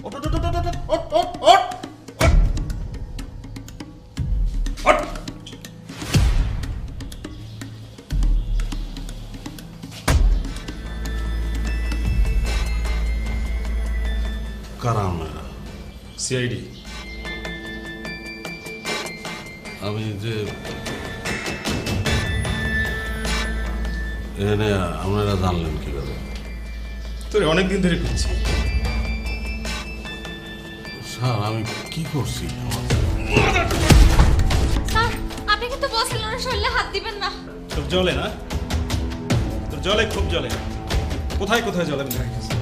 ওঠ ওঠ ওঠ ওঠ ওঠ ওঠ ওঠ ওঠ। কারা আপনারা? সিআইডি। আমি যে এখানে আপনারা জানলেন কিভাবে? তোর অনেকদিন ধরে খুঁজছি। স্যার আমি কি করছি? স্যার আপনি কিন্তু বলছিলেন না শরীরে হাত দিবেন না। তোর জলে না, তোর জলে খুব জলে। কোথায় কোথায় জলে আমি দেখাইছি।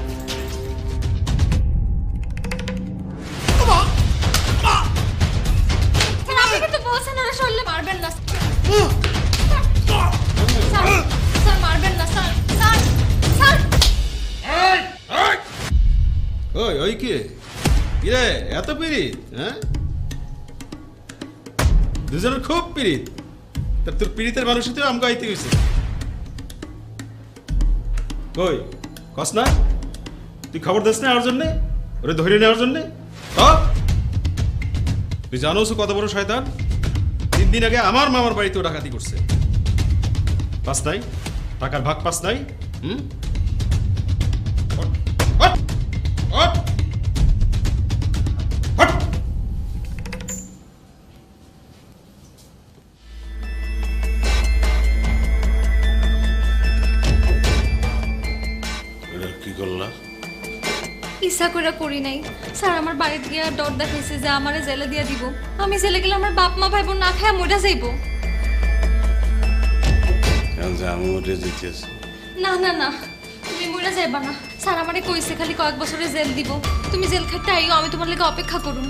স্যার আপনি কিন্তু বলছেন না শরীরে মারবেন না। স্যার স্যার মারবেন না স্যার। স্যার স্যার ওই ওই কে কিরে এত পিরিত? হ্যাঁ, দুজনের খুব পিরিত। তোর পিরিতের মানুষই তো আমাকে আইতে গেছে। কই কস না, তুই খবর দিস না ওর জন্যে, ওরে ধরে নেওয়ার জন্যে? তুই জানোস কত বড় শয়তান? 3 দিন আগে আমার মামার বাড়িতেও ডাকাতি করছে। পাস নাই টাকার ভাগ, পাস নাই? হুম, ওঠ, ওঠ, ওঠ, ওঠ। এটা কি করলা? ইচ্ছা করে করি নাই স্যার। আমার বাড়িতে গিয়ে ডর দেখাইছে যে আমারে জেলে দিয়ে দিব। আমি জেলে গেলে আমার বাপ মা ভাই বোন না খায় মরে যাইব। এখন যে আমি উঠে যেতেছি। না না না, তুমি মরে যাইবা না। স্যার আমারে কইছে খালি কয়েক বছরে জেল দিব। তুমি জেল খাইতে আইও, আমি তোমার লাগি অপেক্ষা করুম।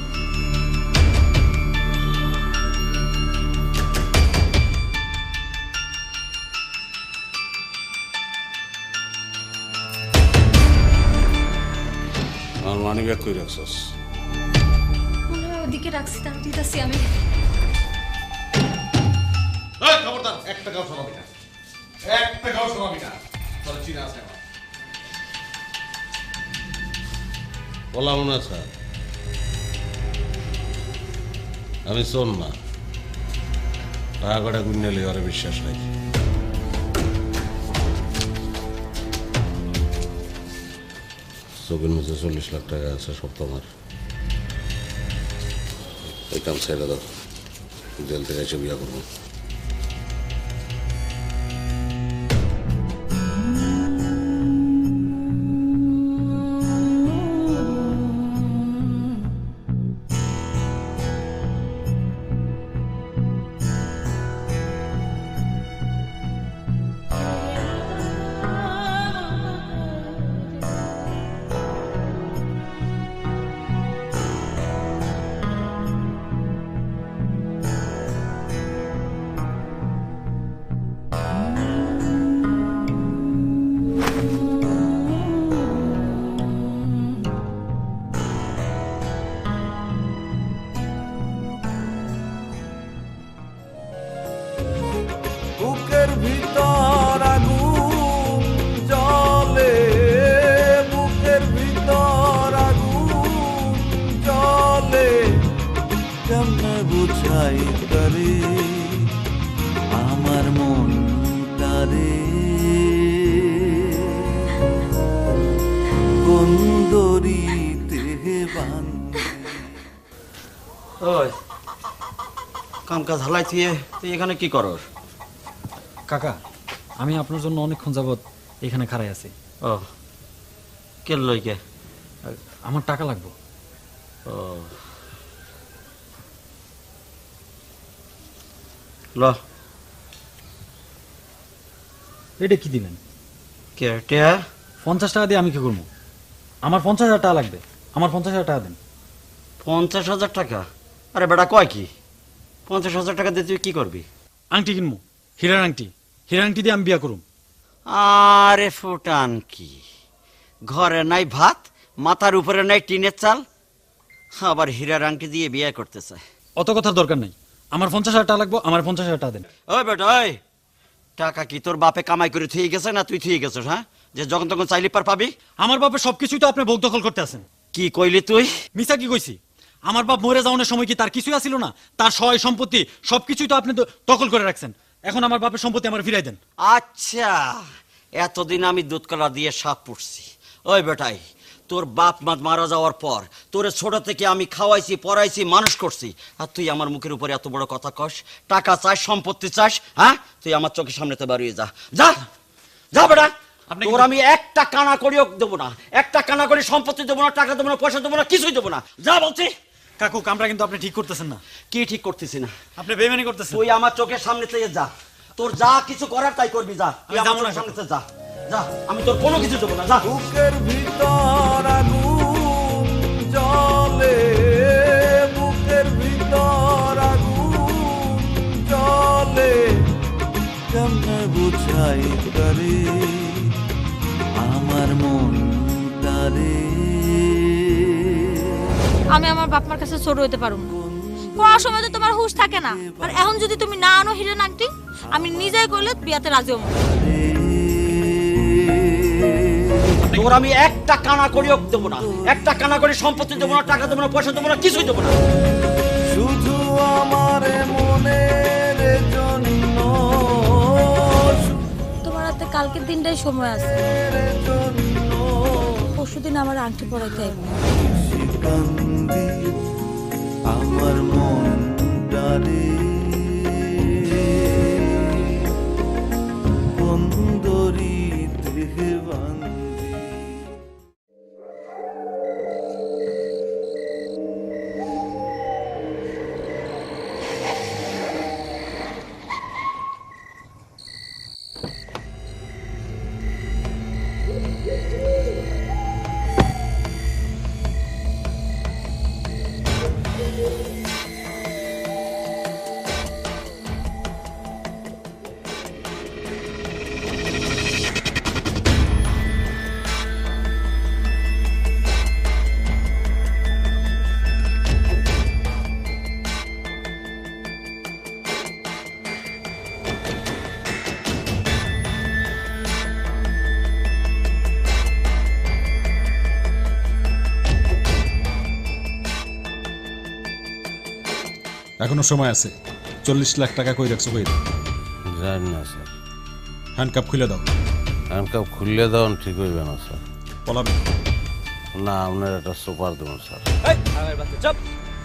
আমার মানি ব্যাগ কই রাখছস? মনে হয় ওদিকে রাখছি, তার দিতেছি আমি। এই খবরদার, একটা গাও সরাবি না, একটা গাও সরাবি না। তোর চিনা আছে আমার। বললাম না স্যার, আমি শোন না, টাকা কটা গুণালে ওরা বিশ্বাস নাই। চোখের নিচে 40 লাখ টাকা আছে, সব তোমার। এই কাম ছেড়ে দাও, জেল থেকে এসে বিয়া করবো। বুকের ভিতর আগুন জ্বলে, বুকের ভিতর আগুন জ্বলে, কেমনে বুঝাই তারে আমার মনটারে, কোন দড়িতে বাঁধে। ওই কাম কাজ হালাই তুই এখানে কি করস? কাকা, আমি আপনার জন্য অনেকক্ষণ যাবৎ এখানে খাড়াই আছি। ও কে লই কে? আমার টাকা লাগবে। ও ল এটা কি দিবেন? কে টিয়া? 50 টাকা দিয়ে আমি কি করবো? আমার 50,000 টাকা লাগবে। আমার 50,000 টাকা দেন। 50,000 টাকা? আরে বেটা কয় কি? 50,000 টাকা দিয়ে তুই কি করবি? আংটি কিনবো, হীরার আংটি। হীরার আংটি দিয়ে আমি বিয়া করুম। আরে ফুটান কি, ঘরে নাই ভাত, মাথার উপরে নাই টিনের চাল, আবার হীরার আংটি দিয়ে বিয়ে করতে চায়। অত কথার দরকার নাই। আমার 50,000 টাকা লাগবে। আমার 50,000 টাকা দেন। ওই বেটা ওই, টাকা কি তোর বাপে কামাই করে থুয়ে গেছে না তুই থুয়ে গেছিস? হ্যাঁ, যে যখন তখন চাইলে পার পাবি? আমার বাপের সবকিছুই তো আপনি ভোগ দখল করতে আছেন। কি কইলি তুই? মিছা কি কইছি? আমার বাপ মরে যাওয়ার সময় কি তার কিছুই আছিল না? তার সয় সম্পত্তি সবকিছুই তো আপনি দখল করে রাখছেন। এখন আমার বাপের সম্পত্তি আমার ফিরাই দেন। আচ্ছা, এতদিন আমি দুধকলা দিয়ে সাপ পুষছি। ওই বেটাই, তোর বাপ মা মারা যাওয়ার পর তোরে ছোট থেকে আমি খাওয়াইছি, পড়াইছি, মানুষ করছি, আর তুই আমার মুখের উপরে এত বড় কথা কস? টাকা চাস, সম্পত্তি চাস? হ্যাঁ, তুই আমার চোখের সামনেতে বাড়িয়ে যা, যা যা বেটা। তোর আমি একটা কানা করিও দেবো না, একটা কানা করি সম্পত্তি দেবো না, টাকা দেবো না, পয়সা দেবো না, কিছুই দেবো না। যা বলছি। কাকু, কামটা কিন্তু আপনি ঠিক করতেছেন না। কি ঠিক করতেছি না? আপনি বেইমানি করতেছেন। তুই আমার চোখের সামনে থেকে যা, তোর যা কিছু করার তাই করবি, যা। তুই আমি আমার যাবো না, চোখের সামনে থেকে যা, যা। আমি তোর কোনো কিছু দেবো না, যা। বুকের ভিতর আগুন জ্বলে, বুকের ভিতর আগুন জ্বলে, কেমনে বুঝাই তারে আমার মনটারে। আমি আমার বাপ মার কাছে ছোট হইতে পারুম না। পড়ার সময় তো তোমার হুঁশ থাকে না, আর এখন যদি তুমি না আনো হিরেন আংটি, আমি নিজেই করলে বিয়াতে রাজি হবো। তোর আমি একটা কানা করিও দেবো না, একটা কানা করে সম্পত্তি দেবো না, টাকা দেবো না, পয়সা দেবো না, কিছুই দেবো না। শুধু আমার মনের জন্য, তোমার হাতে কালকের দিনটাই সময় আছে, পরশুদিন আমার আংটি পরাইতে আইব। কান্দি আমার মনটারে, বন্দরিতে বান্দি। এখনো সময় আছে। 40 লাখ টাকা কই রাখছো? কই জানি না স্যার। হ্যান্ডকাপ খুলে দাও। হ্যান্ডকাপ খুললে দেওয়ান ঠিক হইবে না স্যার। পলাবে না, আপনার একটা সুপার দেবো স্যার।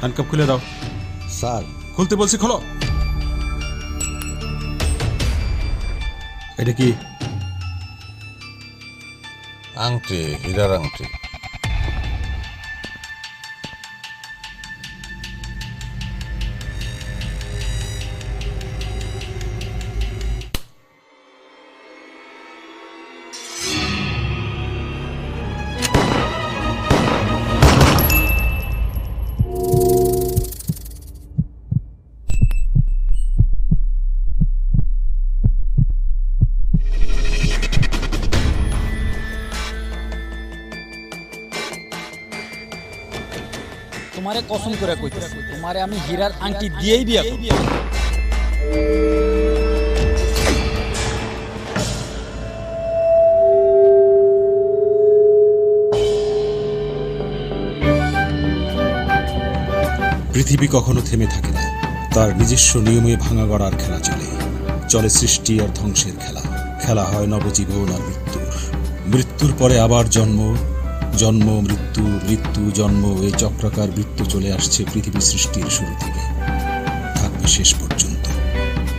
হ্যান্ডকাপ খুলে দাও। স্যার, খুলতে বলছি, খোলো। এটা কি? আংটি, হীরার আংটি। তোমারে কসম করে কইতেছি, তোমারে আমি হীরার আংটি দিয়েই বিয়া করব। পৃথিবী কখনো থেমে থাকে না, তার নিজস্ব নিয়মে ভাঙা গড়ার খেলা চলে। চলে সৃষ্টি আর ধ্বংসের খেলা। খেলা হয় নবজীবন আর মৃত্যুর। মৃত্যুর পরে আবার জন্ম, জন্ম মৃত্যু, মৃত্যু জন্ম, এই চক্রাকার বৃত্ত চলে আসছে পৃথিবী সৃষ্টির শুরু থেকে, থাকবে শেষ পর্যন্ত।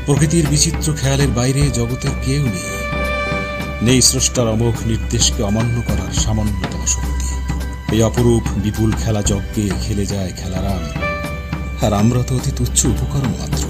প্রকৃতির বিচিত্র খেয়ালের বাইরে জগতের কেউ নেই। নেই স্রষ্টার অমোঘ নির্দেশকে অমান্য করার সামান্যতম শক্তি। এই অপরূপ বিপুল খেলা যজ্ঞে খেলে যায় খেলারাম, আর আমরা তো অতি তুচ্ছ উপকরণ মাত্র।